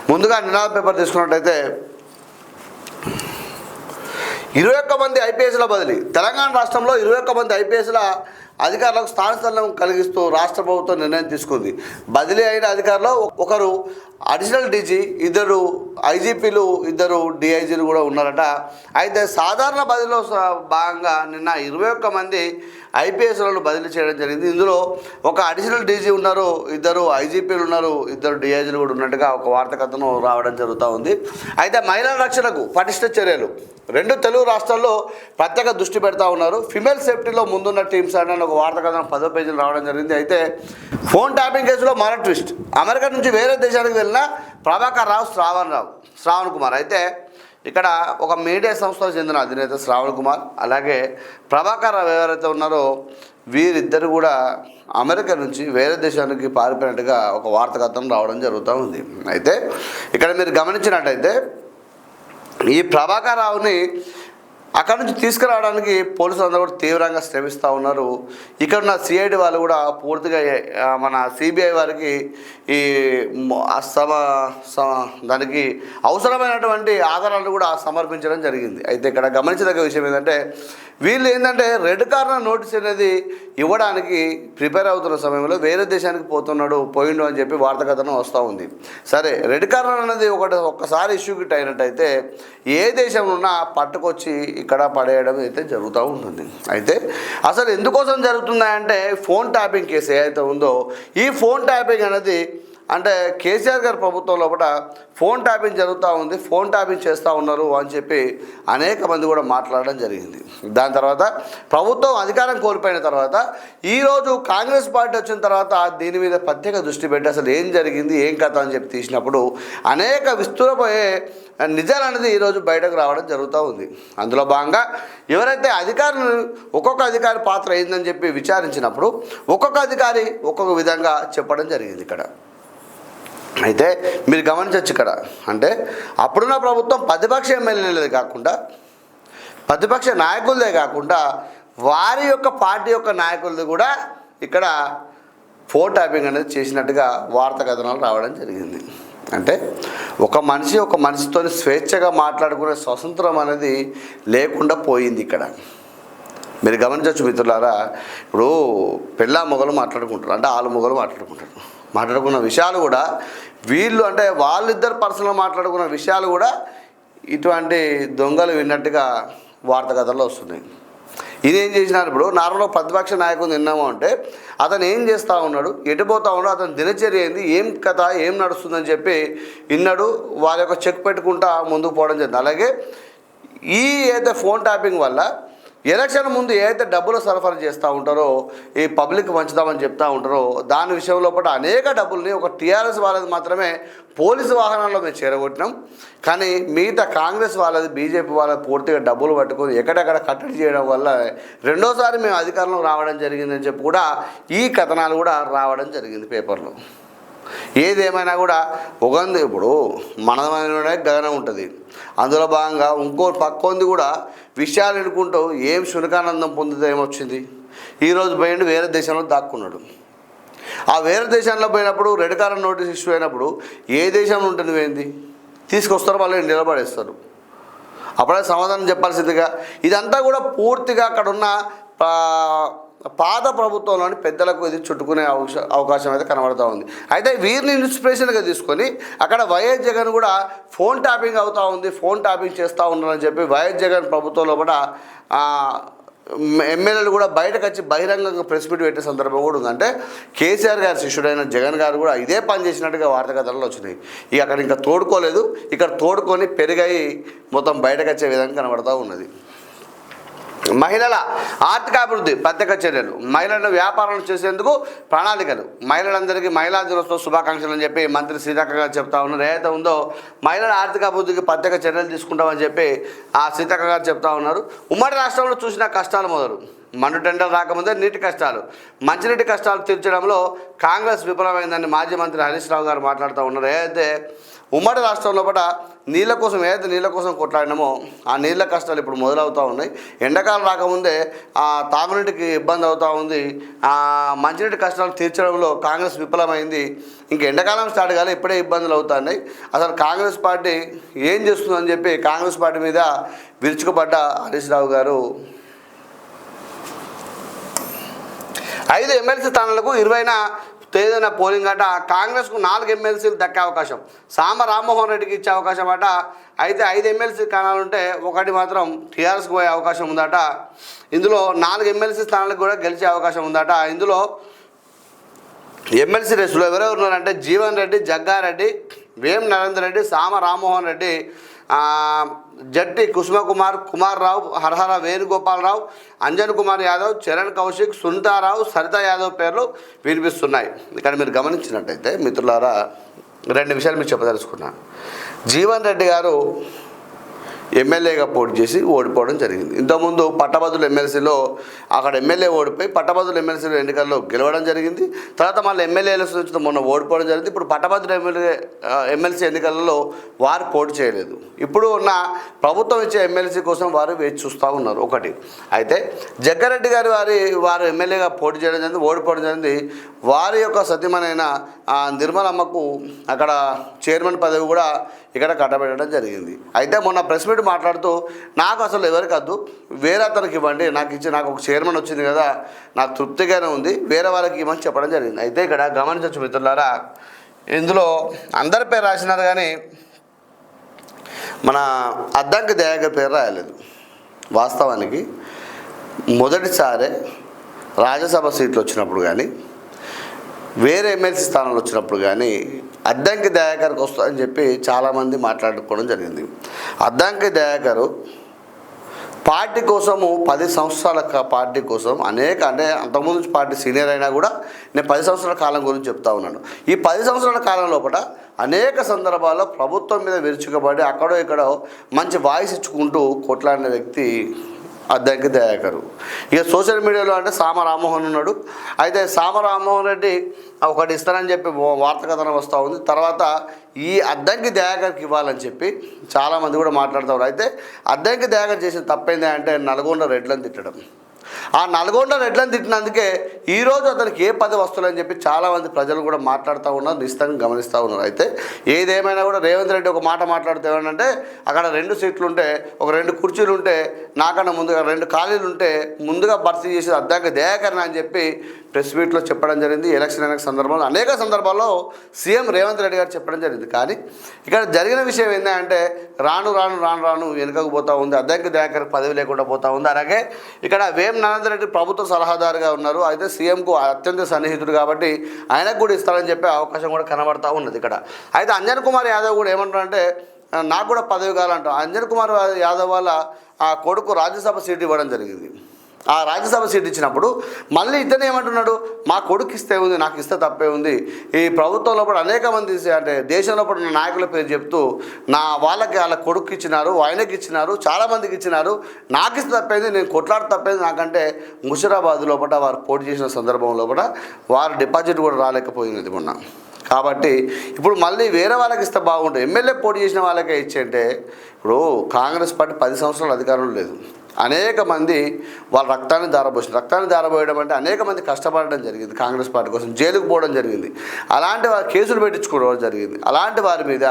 ముందుగా నినాద పేపర్ తీసుకున్నట్టయితే 21 మంది ఐపీఎస్ల బదిలీ. తెలంగాణ రాష్ట్రంలో 21 మంది ఐపీఎస్ల అధికారులకు స్థానస్థలం కలిగిస్తూ రాష్ట్ర ప్రభుత్వం నిర్ణయం తీసుకుంది. బదిలీ అయిన అధికారులు ఒకరు అడిషనల్ డీజీ, 2 ఐజీపీలు, 2 డిఐజీలు కూడా ఉన్నారట. అయితే సాధారణ బదిలీలో భాగంగా నిన్న 21 మంది ఐపీఎస్లను బదిలీ చేయడం జరిగింది. ఇందులో ఒక అడిషనల్ డీజీ ఉన్నారు, 2 ఐజీపీలు ఉన్నారు, 2 డిఐజీలు కూడా ఉన్నట్టుగా ఒక వార్త కథనం రావడం జరుగుతూ ఉంది. అయితే మహిళల రక్షణకు పటిష్ట చర్యలు. 2 తెలుగు రాష్ట్రాల్లో ప్రత్యేక దృష్టి పెడతా ఉన్నారు. ఫిమేల్ సేఫ్టీలో ముందున్న టీమ్స్ అని ఒక వార్త కథనం 10వ పేజీలో రావడం జరిగింది. అయితే ఫోన్ ట్యాపింగ్ కేసులో మరో ట్విస్ట్. అమెరికా నుంచి వేరే దేశానికి వెళ్ళిన ప్రభాకర్ రావు, శ్రావణ్ కుమార్. అయితే ఇక్కడ ఒక మీడియా సంస్థకు చెందిన అధినేత శ్రావణ్ కుమార్, అలాగే ప్రభాకర్ రావు ఎవరైతే ఉన్నారో వీరిద్దరు కూడా అమెరికా నుంచి వేరే దేశానికి పారిపోయినట్టుగా ఒక వార్త కథనం రావడం జరుగుతూ ఉంది. అయితే ఇక్కడ మీరు గమనించినట్టయితే ఈ ప్రభాకర్ రావుని అక్కడ నుంచి తీసుకురావడానికి పోలీసులు అందరూ కూడా తీవ్రంగా శ్రమిస్తూ ఉన్నారు. ఇక్కడ ఉన్న సిఐడి వాళ్ళు కూడా పూర్తిగా మన సిబిఐ వారికి ఈ దానికి అవసరమైనటువంటి ఆధారాలు కూడా సమర్పించడం జరిగింది. అయితే ఇక్కడ గమనించదగ్గ విషయం ఏంటంటే వీళ్ళు ఏంటంటే రెడ్ కార్నర్ నోటీస్ అనేది ఇవ్వడానికి ప్రిపేర్ అవుతున్న సమయంలో వేరే దేశానికి పోయిండు అని చెప్పి వార్త కథనం వస్తూ ఉంది. సరే, రెడ్ కార్నర్ అనేది ఒక్కసారి ఇష్యూ గిట్ అయినట్టయితే ఏ దేశంలో ఉన్నా పట్టుకొచ్చి ఇక్కడ పడేయడం అయితే జరుగుతూ ఉంటుంది. అయితే అసలు ఎందుకోసం జరుగుతుందంటే ఫోన్ ట్యాపింగ్ కేసు ఏదైతే ఉందో ఈ ఫోన్ ట్యాపింగ్ అనేది అంటే కేసీఆర్ గారి ప్రభుత్వం లోపల ఫోన్ ట్యాపింగ్ జరుగుతూ ఉంది, ఫోన్ ట్యాపింగ్ చేస్తూ ఉన్నారు అని చెప్పి అనేక మంది కూడా మాట్లాడడం జరిగింది. దాని తర్వాత ప్రభుత్వం అధికారం కోల్పోయిన తర్వాత ఈరోజు కాంగ్రెస్ పార్టీ వచ్చిన తర్వాత దీని మీద ప్రత్యేక దృష్టి పెట్టి అసలు ఏం జరిగింది, ఏం కథ అని చెప్పి తీసినప్పుడు అనేక విస్తృతపోయే నిజాలు అనేది ఈరోజు బయటకు రావడం జరుగుతూ ఉంది. అందులో భాగంగా ఎవరైతే అధికారులు ఒక్కొక్క అధికారి పాత్ర అయిందని చెప్పి విచారించినప్పుడు ఒక్కొక్క అధికారి ఒక్కొక్క విధంగా చెప్పడం జరిగింది ఇక్కడ. అయితే మీరు గమనించవచ్చు ఇక్కడ అంటే అప్పుడున్న ప్రభుత్వం ప్రతిపక్ష ఎమ్మెల్యేలదే కాకుండా ప్రతిపక్ష నాయకులదే కాకుండా వారి యొక్క పార్టీ యొక్క నాయకులది కూడా ఇక్కడ ఫోన్ ట్యాపింగ్ అనేది చేసినట్టుగా వార్తా కథనాలు రావడం జరిగింది. అంటే ఒక మనిషితో స్వేచ్ఛగా మాట్లాడుకునే స్వతంత్రం అనేది లేకుండా పోయింది ఇక్కడ. మీరు గమనించవచ్చు మిత్రులారా, ఇప్పుడు పెళ్ళా మొగలు మాట్లాడుకుంటారు, అంటే ఆలు మొగలు మాట్లాడుకున్న విషయాలు కూడా వీళ్ళు అంటే వాళ్ళిద్దరు పర్సనల్ మాట్లాడుకున్న విషయాలు కూడా ఇటువంటి దొంగలు విన్నట్టుగా వార్త కథల్లో వస్తున్నాయి. ఇదేం చేసినారు, ఇప్పుడు నార్మల్గా ప్రతిపక్ష నాయకుడు విన్నాము అంటే అతను ఏం చేస్తూ ఉన్నాడు, ఎటుపోతూ ఉన్నాడు, అతని దినచర్య ఏంది, ఏం కథ, ఏం నడుస్తుందని చెప్పి విన్నాడు. వాళ్ళ యొక్క చెక్ పెట్టుకుంటా ముందుకు పోవడం జరిగింది. అలాగే ఈ అయితే ఫోన్ ట్యాపింగ్ వల్ల ఎలక్షన్ ముందు ఏదైతే డబ్బులు సరఫరా చేస్తూ ఉంటారో ఈ పబ్లిక్ పంచుతామని చెప్తూ ఉంటారో దాని విషయంలో పాటు అనేక డబ్బుల్ని ఒక టీఆర్ఎస్ వాళ్ళది మాత్రమే పోలీసు వాహనాల్లో మేము చేరగొట్టినాం, కానీ మిగతా కాంగ్రెస్ వాళ్ళది, బీజేపీ వాళ్ళది పూర్తిగా డబ్బులు పట్టుకొని ఎక్కడెక్కడ కట్టడి చేయడం వల్ల రెండోసారి మేము అధికారంలో రావడం జరిగిందని చెప్పి కూడా ఈ కథనాలు కూడా రావడం జరిగింది పేపర్లో. ఏదేమైనా కూడా ఉగంది ఇప్పుడు మనదమైన గగనం ఉంటుంది, అందులో భాగంగా ఇంకో పక్కొంది కూడా విషయాలు ఎన్నుకుంటూ ఏం శునకానందం పొందితే ఏమొచ్చింది. ఈరోజు పోయిండు వేరే దేశంలో దాక్కున్నాడు. ఆ వేరే దేశంలో పోయినప్పుడు రెడ్ కార్నర్ నోటీస్ ఇష్యూ అయినప్పుడు ఏ దేశంలో ఉంటుంది ఏంది తీసుకొస్తారు, వాళ్ళు నిలబడేస్తారు. అప్పుడే సమాధానం చెప్పాల్సిందిగా. ఇదంతా కూడా పూర్తిగా అక్కడ ఉన్న పాత ప్రభుత్వంలోని పెద్దలకు ఇది చుట్టుకునే అవకాశం అయితే కనబడుతూ ఉంది. అయితే వీరిని ఇన్స్పిరేషన్గా తీసుకొని అక్కడ వైఎస్ జగన్ కూడా ఫోన్ ట్యాపింగ్ అవుతూ ఉంది, ఫోన్ ట్యాపింగ్ చేస్తూ ఉన్నారని చెప్పి వైఎస్ జగన్ ప్రభుత్వంలో కూడా ఎమ్మెల్యేలు కూడా బయటకు వచ్చి బహిరంగంగా ప్రెస్ మీట్ పెట్టే సందర్భం కూడా ఉంది. అంటే కేసీఆర్ గారి శిష్యుడైన జగన్ గారు కూడా ఇదే పని చేసినట్టుగా వార్తా కథనాలు వచ్చినాయి. ఇక అక్కడ ఇంకా తోడుకోలేదు, ఇక్కడ తోడుకొని పెరిగాయి మొత్తం బయటకు వచ్చే విధంగా కనబడుతూ ఉన్నది. మహిళల ఆర్థికాభివృద్ధి ప్రత్యేక చర్యలు, మహిళలను వ్యాపారాలు చేసేందుకు ప్రణాళికలు, మహిళలందరికీ మహిళా దినోత్సవ శుభాకాంక్షలు అని చెప్పి మంత్రి సీతక్క గారు చెప్తా ఉన్నారు. ఏదైతే ఉందో మహిళల ఆర్థికాభివృద్ధికి ప్రత్యేక చర్యలు తీసుకుంటామని చెప్పి ఆ సీతక్క గారు చెప్తా ఉన్నారు. ఉమ్మడి రాష్ట్రంలో చూసిన కష్టాలు మొదలు మండు టెండర్ రాకముందే నీటి కష్టాలు, మంచినీటి కష్టాలు తీర్చడంలో కాంగ్రెస్ విఫలమైందని మాజీ మంత్రి హరీష్ రావు గారు మాట్లాడుతూ ఉన్నారు. ఏదైతే ఉమ్మడి రాష్ట్రంలో కూడా నీళ్ళ కోసం ఏదైతే నీళ్ళ కోసం కొట్లాడినామో ఆ నీళ్ళ కష్టాలు ఇప్పుడు మొదలవుతూ ఉన్నాయి. ఎండాకాలం రాకముందే ఆ తాగునీటికి ఇబ్బంది అవుతూ ఉంది. ఆ మంచినీటి కష్టాలు తీర్చడంలో కాంగ్రెస్ విఫలమైంది. ఇంక ఎండాకాలం స్టార్ట్ కాలే ఇప్పుడే ఇబ్బందులు అవుతున్నాయి. అసలు కాంగ్రెస్ పార్టీ ఏం చేస్తుందని చెప్పి కాంగ్రెస్ పార్టీ మీద విరుచుకుపడ్డ హరీష్ రావు గారు 5 ఎమ్మెల్సీ స్థానాలకు 20న తేదీన పోలింగ్ అట. కాంగ్రెస్కు 4 ఎమ్మెల్సీలు దక్కే అవకాశం, సామ రామ్మోహన్ రెడ్డికి ఇచ్చే అవకాశం అట. అయితే 5 ఎమ్మెల్సీ స్థానాలు ఉంటే ఒకటి మాత్రం టీఆర్ఎస్కి పోయే అవకాశం ఉందట. ఇందులో 4 ఎమ్మెల్సీ స్థానాలకు కూడా గెలిచే అవకాశం ఉందట. ఇందులో ఎమ్మెల్సీ రేసులో ఎవరెవరు ఉన్నారంటే జీవన్ రెడ్డి, జగ్గారెడ్డి, వేం నరేందర్ రెడ్డి, సామ రామ్మోహన్ రెడ్డి, జట్టి కుసుమకుమార్, కుమార్ రావు, హరహర వేణుగోపాలరావు, అంజన్ కుమార్ యాదవ్, చరణ్ కౌశిక్, సునీతారావు, సరిత యాదవ్ పేర్లు వినిపిస్తున్నాయి. ఇక్కడ మీరు గమనించినట్టయితే మిత్రులారా 2 విషయాలు మీకు చెప్పదలుచుకున్నాను. జీవన్ రెడ్డి గారు ఎమ్మెల్యేగా పోటీ చేసి ఓడిపోవడం జరిగింది. ఇంతకుముందు పట్టభద్రుల ఎమ్మెల్సీలో అక్కడ ఎమ్మెల్యే ఓడిపోయి పట్టభద్రుల ఎమ్మెల్సీలో ఎన్నికల్లో గెలవడం జరిగింది. తర్వాత మళ్ళీ ఎమ్మెల్యే ఎలక్షన్ మొన్న ఓడిపోవడం జరిగింది. ఇప్పుడు పట్టభద్రుల ఎమ్మెల్సీ ఎన్నికలలో వారు పోటీ చేయలేదు. ఇప్పుడు ఉన్న ప్రభుత్వం ఇచ్చే ఎమ్మెల్సీ కోసం వారు వేచి చూస్తూ ఉన్నారు. ఒకటి అయితే జగ్గారెడ్డి గారు వారు ఎమ్మెల్యేగా పోటీ చేయడం జరిగింది, ఓడిపోవడం జరిగింది. వారి యొక్క సతీమణైన నిర్మలమ్మకు అక్కడ చైర్మన్ పదవి కూడా ఇక్కడ కట్టబెట్టడం జరిగింది. అయితే మొన్న ప్రెస్ మీట్ మాట్లాడుతూ నాకు అసలు ఎవరికి వద్దు, వేరే అతనికి ఇవ్వండి, నాకు ఒక చైర్మన్ వచ్చింది కదా, నాకు తృప్తిగానే ఉంది, వేరే వాళ్ళకి ఇవ్వమని చెప్పడం జరిగింది. అయితే ఇక్కడ గమనించవచ్చు మిత్రులారా, ఇందులో అందరి పేరు రాసినారు కానీ మన అద్దంకి దయాకర్ పేరు రాయలేదు. వాస్తవానికి మొదటిసారే రాజ్యసభ సీట్లు వచ్చినప్పుడు కానీ వేరే ఎమ్మెల్సీ స్థానంలో వచ్చినప్పుడు కానీ అద్దంకి దయాకర్కి వస్తుందని చెప్పి చాలామంది మాట్లాడుకోవడం జరిగింది. అద్దంకి దయాకరు పార్టీ కోసము 10 సంవత్సరాల పార్టీ కోసం అంటే అంతకుముందు పార్టీ సీనియర్ అయినా కూడా నేను 10 సంవత్సరాల కాలం గురించి చెప్తా ఉన్నాను. ఈ 10 సంవత్సరాల కాలం లోపల అనేక సందర్భాల్లో ప్రభుత్వం మీద విరుచుకబడి అక్కడో ఇక్కడో మంచి వాయిస్ ఇచ్చుకుంటూ కొట్లాడిన వ్యక్తి అద్దంకి దయాకరు. ఇక సోషల్ మీడియాలో అంటే సామ రామ్మోహన్ ఉన్నాడు. అయితే సామ రామ్మోహన్ రెడ్డి ఒకటి ఇస్తానని చెప్పి వార్త కథనం వస్తూ ఉంది. తర్వాత ఈ అద్దంకి దయాకర్కి ఇవ్వాలని చెప్పి చాలామంది కూడా మాట్లాడుతారు. అయితే అద్దంకి దయాకర్ చేసిన తప్పైంది అంటే నల్గొండ రెడ్లను తిట్టడం. ఆ నల్గొండ రెడ్లను తిట్టినందుకే ఈరోజు అతనికి ఏ పదవి వస్తుందని చెప్పి చాలామంది ప్రజలు కూడా మాట్లాడుతూ ఉన్నారు, నిశ్చితంగా గమనిస్తూ ఉన్నారు. అయితే ఏదేమైనా కూడా రేవంత్ రెడ్డి ఒక మాట మాట్లాడుతూ ఏమంటే అక్కడ 2 సీట్లు ఉంటే ఒక 2 కుర్చీలు ఉంటే నాకన్నా ముందుగా 2 ఖాళీలు ఉంటే ముందుగా భర్తీ చేసేది అద్దంకి దయాకర్ అని చెప్పి ప్రెస్ మీట్లో చెప్పడం జరిగింది. ఎలక్షన్ అయిన సందర్భంలో అనేక సందర్భాల్లో సీఎం రేవంత్ రెడ్డి గారు చెప్పడం జరిగింది. కానీ ఇక్కడ జరిగిన విషయం ఏంటంటే రాను వెనుకకు పోతూ ఉంది. అద్దంకి దయాకర్ పదవి లేకుండా పోతూ ఉంది. అలాగే ఇక్కడ వేం నరేందర్ రెడ్డి ప్రభుత్వ సలహాదారుగా ఉన్నారు. అయితే సీఎంకు అత్యంత సన్నిహితుడు కాబట్టి ఆయనకు కూడా ఇస్తారని చెప్పే అవకాశం కూడా కనబడతా ఉన్నది ఇక్కడ. అయితే అంజన్ కుమార్ యాదవ్ కూడా ఏమంటారంటే నాకు కూడా పదవి కావాలంట. అంజన్ కుమార్ యాదవ్ వాళ్ళ ఆ కొడుకు రాజ్యసభ సీట్ ఇవ్వడం జరిగింది. ఆ రాజ్యసభ సీట్ ఇచ్చినప్పుడు మళ్ళీ ఇతను ఏమంటున్నాడు, మా కొడుకు ఇస్తే ఉంది, నాకు ఇస్తే తప్పే ఉంది. ఈ ప్రభుత్వంలో కూడా అనేక మంది అంటే దేశంలో కూడా నాయకుల పేరు చెప్తూ వాళ్ళ కొడుకు ఇచ్చినారు, ఆయనకి ఇచ్చినారు, చాలామందికి ఇచ్చినారు, నాకు ఇస్తే తప్పేది, నేను కొట్లాడ తప్పేది నాకంటే ముషిరాబాద్ లోపల వారు పోటీ చేసిన సందర్భంలో కూడా వారు డిపాజిట్ కూడా రాలేకపోయినది మొన్న. కాబట్టి ఇప్పుడు మళ్ళీ వేరే వాళ్ళకి ఇస్తే బాగుంటుంది. ఎమ్మెల్యే పోటీ చేసిన వాళ్ళకే ఇచ్చేంటే ఇప్పుడు కాంగ్రెస్ పార్టీ 10 సంవత్సరాలు అధికారంలో లేదు. అనేక మంది వాళ్ళ రక్తాన్ని దారబోయడం అంటే అనేక మంది కష్టపడడం జరిగింది. కాంగ్రెస్ పార్టీ కోసం జైలుకు పోవడం జరిగింది. అలాంటి వారు కేసులు పెట్టించుకోవడం జరిగింది. అలాంటి వారి మీద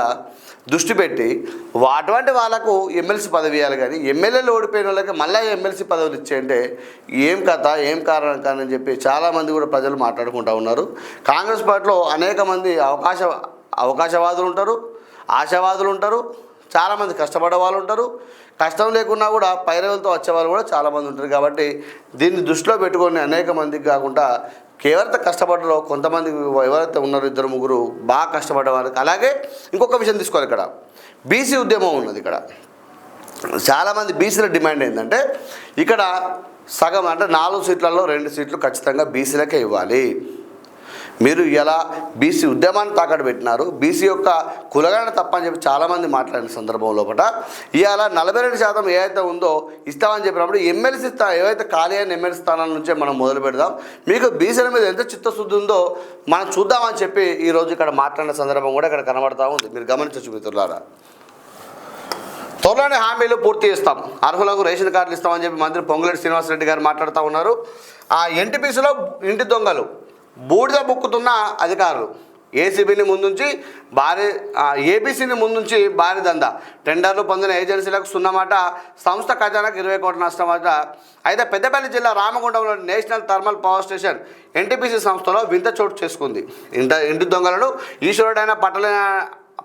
దృష్టి పెట్టి అటువంటి వాళ్ళకు ఎమ్మెల్సీ పదవి ఇవ్వాలి. కానీ ఎమ్మెల్యేలు ఓడిపోయిన వాళ్ళకి మళ్ళీ ఎమ్మెల్సీ పదవులు ఇచ్చేయంటే ఏం కథ, ఏం కారణం కాదని చెప్పి చాలామంది కూడా ప్రజలు మాట్లాడుకుంటూ ఉన్నారు. కాంగ్రెస్ పార్టీలో అనేక మంది అవకాశవాదులు ఉంటారు, ఆశావాదులు ఉంటారు, చాలామంది కష్టపడే వాళ్ళు ఉంటారు, కష్టం లేకున్నా కూడా పైరవులతో వచ్చేవాళ్ళు కూడా చాలామంది ఉంటారు. కాబట్టి దీన్ని దృష్టిలో పెట్టుకొని అనేక మందికి కాకుండా ఎవరైతే కష్టపడ్డారో కొంతమంది ఎవరైతే ఉన్నారో 2-3 బాగా కష్టపడ్డ వారికి. అలాగే ఇంకొక విషయం తీసుకోవాలి, ఇక్కడ బీసీ ఉద్యమం ఉన్నది. ఇక్కడ చాలామంది బీసీల డిమాండ్ ఏంటంటే ఇక్కడ సగం అంటే 4 సీట్లలో 2 సీట్లు ఖచ్చితంగా బీసీలకే ఇవ్వాలి. మీరు ఇలా బీసీ ఉద్యమాన్ని తాకట్టు పెట్టినారు, బీసీ యొక్క కులగణన తప్పని చెప్పి చాలామంది మాట్లాడిన సందర్భం లోపల ఇవాళ 42% ఏదైతే ఉందో ఇస్తామని చెప్పినప్పుడు ఎమ్మెల్సీ ఏవైతే ఖాళీ అయిన ఎమ్మెల్సీ స్థానాల నుంచే మనం మొదలు పెడదాం, మీకు బీసీల మీద ఎంత చిత్తశుద్ధి ఉందో మనం చూద్దామని చెప్పి ఈరోజు ఇక్కడ మాట్లాడిన సందర్భం కూడా ఇక్కడ కనబడతా ఉంది. మీరు గమనించవచ్చు మిత్రులారా. త్వరలోనే హామీలు పూర్తి చేస్తాం, అర్హులకు రేషన్ కార్డులు ఇస్తామని చెప్పి మంత్రి పొంగులేటి శ్రీనివాసరెడ్డి గారు మాట్లాడుతూ ఉన్నారు. ఆ ఎన్టీపీసీలో ఇంటి దొంగలు బూడిద బుక్కుతున్న అధికారులు, ఏసీబీని ముందుంచి ఏబీసీని ముందుంచి భారీ దందా, టెండర్లు పొందిన ఏజెన్సీలకు సున్నమాట, సంస్థ ఖజానాకు 20 కోట్ల నష్టమాట. అయితే పెద్దపల్లి జిల్లా రామగుండంలోని national thermal power station NTPC సంస్థలో వింత చోటు చేసుకుంది. ఇంటి దొంగలను ఈశ్వరుడైన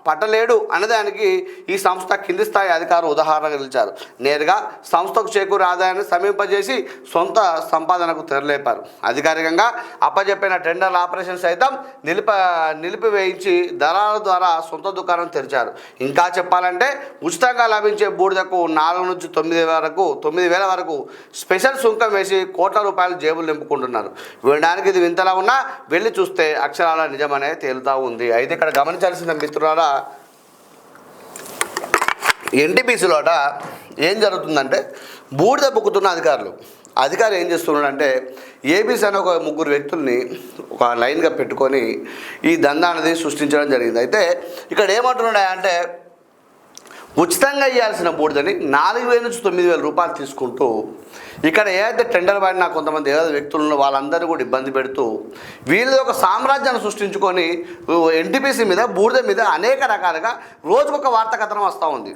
పట్టలేడు అనేదానికి ఈ సంస్థ కింది స్థాయి అధికారులు ఉదాహరణగా నిలిచారు. నేరుగా సంస్థకు చేకూరే ఆదాయాన్ని సమీపజేసి సొంత సంపాదనకు తెరలేపారు. అధికారికంగా అప్పజెప్పిన టెండర్ల ఆపరేషన్ సైతం నిలిపివేయించి దళాల ద్వారా సొంత దుకాణం తెరిచారు. ఇంకా చెప్పాలంటే ఉచితంగా లభించే బూడిదకు 4 నుంచి 9,000 వరకు స్పెషల్ సుంకం వేసి కోట్ల రూపాయలు జేబులు నింపుకుంటున్నారు. వినడానికి ఇది వింతలా ఉన్నా వెళ్ళి చూస్తే అక్షరాల నిజమనే తేలుతా ఉంది. అయితే ఇక్కడ గమనించాల్సిన మిత్రులారా, ఎన్టీపీసీలోట ఏం జరుగుతుందంటే బూడిద బుక్కుతున్న అధికారి ఏం చేస్తున్నాడంటే ఏబీసీ అనే ఒక 3 వ్యక్తుల్ని ఒక లైన్గా పెట్టుకొని ఈ దందా అనేది సృష్టించడం జరిగింది. అయితే ఇక్కడ ఏమంటున్నాడా అంటే ఉచితంగా ఇవ్వాల్సిన బూడిదని 4,000 నుంచి 9,000 రూపాయలు తీసుకుంటూ ఇక్కడ ఏదైతే టెండర్ పడినా కొంతమంది ఏదైతే వ్యక్తులను వాళ్ళందరూ కూడా ఇబ్బంది పెడుతూ వీళ్ళది ఒక సామ్రాజ్యాన్ని సృష్టించుకొని ఎన్టీపీసీ మీద బూడిద మీద అనేక రకాలుగా రోజుకొక వార్తా కథనం వస్తూ ఉంది.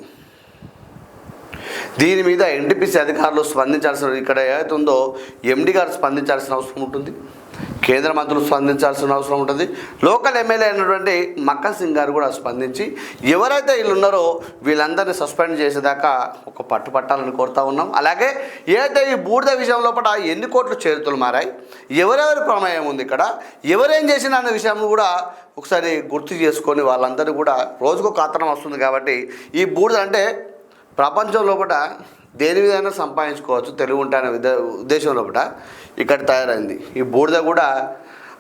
దీని మీద ఎన్టీపీసీ అధికారులు స్పందించాల్సిన, ఇక్కడ ఏదైతే ఉందో ఎండీ గారు స్పందించాల్సిన అవసరం ఉంటుంది, కేంద్ర మంత్రులు స్పందించాల్సిన అవసరం ఉంటుంది, లోకల్ ఎమ్మెల్యే అయినటువంటి మక్కన్ సింగ్ గారు కూడా స్పందించి ఎవరైతే వీళ్ళు ఉన్నారో వీళ్ళందరినీ సస్పెండ్ చేసేదాకా ఒక పట్టాలని కోరుతా ఉన్నాం. అలాగే ఏదైతే ఈ బూడిద విషయం లోపల ఎన్ని కోట్లు చేతులు మారాయి, ఎవరెవరి ప్రమేయం ఉంది, ఇక్కడ ఎవరేం చేసిన అనే విషయం కూడా ఒకసారి గుర్తు చేసుకొని వాళ్ళందరూ కూడా రోజుకొక ఆతనం వస్తుంది. కాబట్టి ఈ బూడిద అంటే ప్రపంచం లోపల దేని విధంగా సంపాదించుకోవచ్చు తెలుగు ఉంటే అనే ఉద్దేశం లోపల ఇక్కడ తయారైంది. ఈ బూడిద కూడా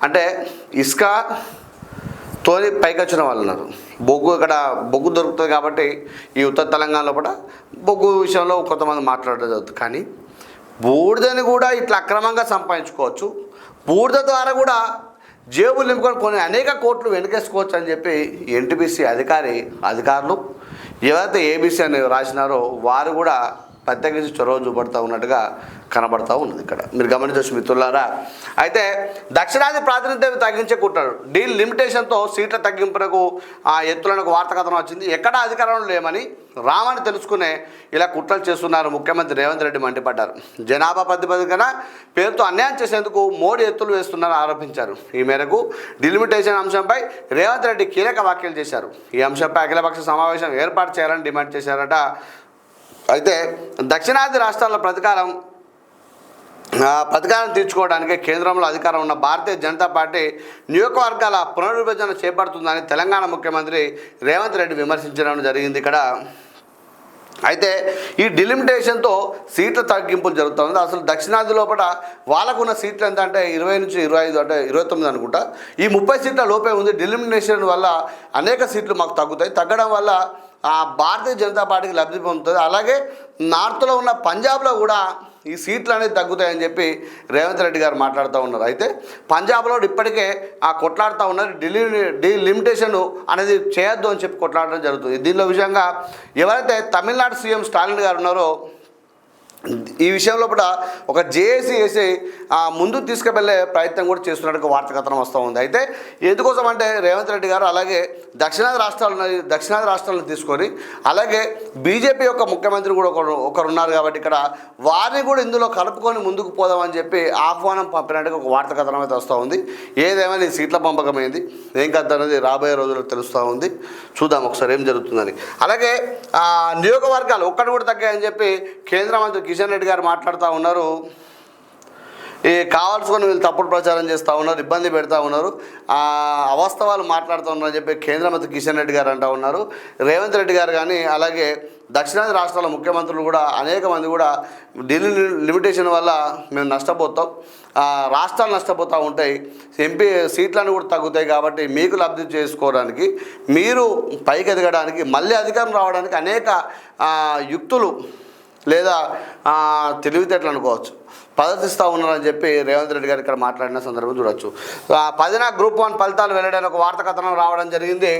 అంటే ఇసుకతోని పైకి వచ్చిన వాళ్ళు ఉన్నారు. ఇక్కడ బొగ్గు దొరుకుతుంది కాబట్టి ఈ ఉత్తర తెలంగాణలో కూడా బొగ్గు విషయంలో కొంతమంది మాట్లాడడం జరుగుతుంది. కానీ బూడిదని కూడా ఇట్లా అక్రమంగా సంపాదించుకోవచ్చు, బూడిద ద్వారా కూడా జేబులు నింపుకొని అనేక కోట్లు వెనకేసుకోవచ్చు అని చెప్పి ఎన్టీపీసీ అధికారులు ఎవరైతే ఏబీసీ అని రాసినారో వారు కూడా ప్రత్యేకించి చొరవ చూపడుతూ ఉన్నట్టుగా కనబడతా ఉన్నది. ఇక్కడ మీరు గమనించవచ్చు మిత్రులారా. అయితే దక్షిణాది ప్రాతినిధ్యం తగ్గించే కుట్రలు, డీల్ లిమిటేషన్తో సీట్ల తగ్గింపునకు ఎత్తులకు వార్తా కథనం వచ్చింది. ఎక్కడా అధికారంలో లేమని రామని తెలుసుకునే ఇలా కుట్రలు చేస్తున్నారు ముఖ్యమంత్రి రేవంత్ రెడ్డి మండిపడ్డారు. జనాభా ప్రాతిపదికన పేరుతో అన్యాయం చేసేందుకు మోడీ ఎత్తులు వేస్తున్నారని ఆరోపించారు. ఈ మేరకు డిలిమిటేషన్ అంశంపై రేవంత్ రెడ్డి కీలక వ్యాఖ్యలు చేశారు. ఈ అంశంపై అఖిలపక్ష సమావేశం ఏర్పాటు చేయాలని డిమాండ్ చేశారట. అయితే దక్షిణాది రాష్ట్రాల ప్రతీకారం తీర్చుకోవడానికి కేంద్రంలో అధికారం ఉన్న భారతీయ జనతా పార్టీ నియోజకవర్గాల పునర్విభజన చేపడుతుందని తెలంగాణ ముఖ్యమంత్రి రేవంత్ రెడ్డి విమర్శించడం జరిగింది ఇక్కడ. అయితే ఈ డిలిమిటేషన్తో సీట్ల తగ్గింపులు జరుగుతుంది. అసలు దక్షిణాది లోపల వాళ్ళకున్న సీట్లు ఎంత అంటే 20 నుంచి 25 అంటే 29 అనుకుంటా, ఈ 30 సీట్ల లోపే ఉంది. డిలిమిటేషన్ వల్ల అనేక సీట్లు మాకు తగ్గుతాయి, తగ్గడం వల్ల భారతీయ జనతా పార్టీకి లబ్ధి పొందుతుంది. అలాగే నార్త్లో ఉన్న పంజాబ్లో కూడా ఈ సీట్లు అనేది తగ్గుతాయని చెప్పి రేవంత్ రెడ్డి గారు మాట్లాడుతూ ఉన్నారు. అయితే పంజాబ్లో ఇప్పటికే కొట్లాడుతూ ఉన్నారు, డిలిమిటేషన్ అనేది చేయొద్దు అని చెప్పి కొట్లాడడం జరుగుతుంది. దీనిలో విషయంగా ఎవరైతే తమిళనాడు సీఎం స్టాలిన్ గారు ఉన్నారో ఈ విషయంలో కూడా ఒక జేఏసీ వేసి ముందుకు తీసుకువెళ్ళే ప్రయత్నం కూడా చేస్తున్నట్టు వార్తా కథనం వస్తూ ఉంది. అయితే ఎందుకోసం అంటే రేవంత్ రెడ్డి గారు అలాగే దక్షిణాది రాష్ట్రాలను తీసుకొని అలాగే బీజేపీ యొక్క ముఖ్యమంత్రి కూడా ఒకరు ఉన్నారు కాబట్టి ఇక్కడ వారిని కూడా ఇందులో కలుపుకొని ముందుకు పోదామని చెప్పి ఆహ్వానం పంపినట్టుగా ఒక వార్తా కథనం అయితే వస్తూ ఉంది. ఏదేమైనా ఈ సీట్ల పంపకమైంది ఏం కథ అనేది రాబోయే రోజుల్లో తెలుస్తూ ఉంది. చూద్దాం ఒకసారి ఏం జరుగుతుందని. అలాగే నియోజకవర్గాలు ఒక్కటి కూడా తగ్గాయని చెప్పి కేంద్ర మంత్రి కిషన్ రెడ్డి గారు మాట్లాడుతూ ఉన్నారు. ఈ కావాల్సుకొని వీళ్ళు తప్పుడు ప్రచారం చేస్తూ ఉన్నారు, ఇబ్బంది పెడతా ఉన్నారు, అవాస్తవాలు మాట్లాడుతూ ఉన్నారని చెప్పి కేంద్ర మంత్రి కిషన్ రెడ్డి గారు అంటూ ఉన్నారు. రేవంత్ రెడ్డి గారు కానీ అలాగే దక్షిణాది రాష్ట్రాల ముఖ్యమంత్రులు కూడా అనేక మంది కూడా ఢిల్లీ లిమిటేషన్ వల్ల మేము నష్టపోతాం, రాష్ట్రాలు నష్టపోతూ ఉంటాయి, ఎంపీ సీట్లను కూడా తగ్గుతాయి, కాబట్టి మీకు లబ్ధి చేసుకోవడానికి, మీరు పైకి ఎదగడానికి, మళ్ళీ అధికారం రావడానికి అనేక యుక్తులు లేదా తెలివితేటలు అనుకోవచ్చు ప్రదర్శిస్తూ ఉన్నారని చెప్పి రేవంత్ రెడ్డి గారు ఇక్కడ మాట్లాడిన సందర్భం చూడొచ్చు. 10న గ్రూప్ 1 ఫలితాలు వెల్లడైన ఒక వార్తా కథనం రావడం జరిగింది.